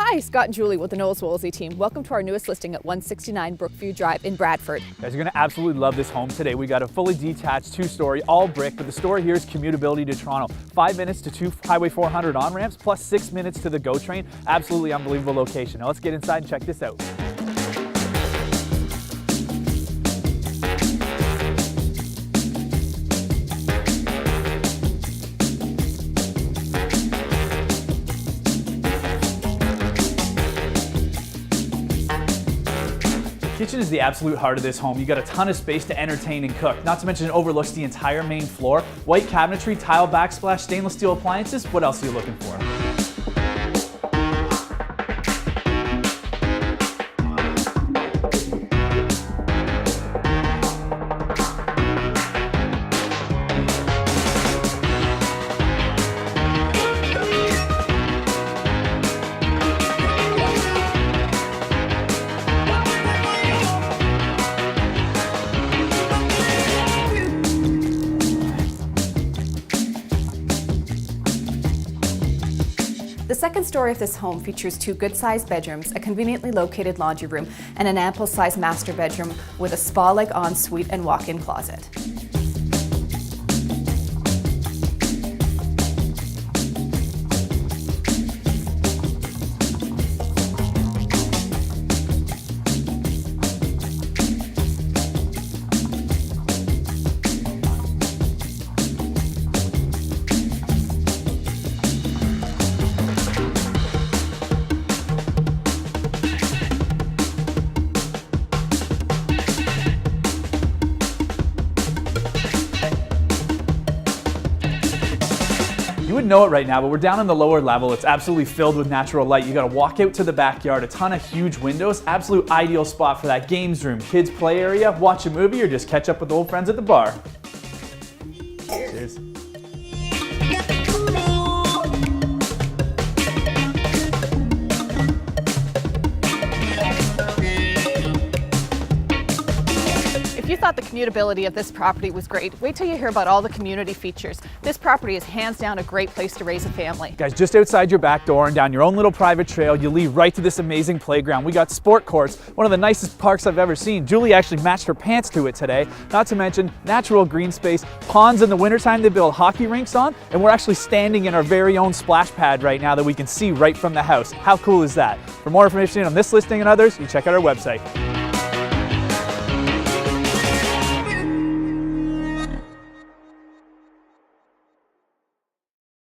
Hi, Scott and Julie with the Knowles Wolsey team. Welcome to our newest listing at 169 Brookview Drive in Bradford. Guys, you're going to absolutely love this home today. We got a fully detached two-story, all brick, but the story here is commutability to Toronto. 5 minutes to 2 Highway 400 on-ramps, plus 6 minutes to the GO train. Absolutely unbelievable location. Now let's get inside and check this out. Kitchen is the absolute heart of this home. You got a ton of space to entertain and cook. Not to mention it overlooks the entire main floor. White cabinetry, tile backsplash, stainless steel appliances. What else are you looking for? The second story of this home features 2 good-sized bedrooms, a conveniently located laundry room, and an ample-sized master bedroom with a spa-like ensuite and walk-in closet. You wouldn't know it right now, but we're down in the lower level. It's absolutely filled with natural light. You got to walk out to the backyard, a ton of huge windows. Absolute ideal spot for that games room, kids play area, watch a movie, or just catch up with old friends at the bar. Cheers. If you thought the commutability of this property was great, wait till you hear about all the community features. This property is hands down a great place to raise a family. Guys, just outside your back door and down your own little private trail, you lead right to this amazing playground. We got sport courts, one of the nicest parks I've ever seen. Julie actually matched her pants to it today. Not to mention natural green space, ponds in the wintertime they build hockey rinks on, and we're actually standing in our very own splash pad right now that we can see right from the house. How cool is that? For more information on this listing and others, you check out our website.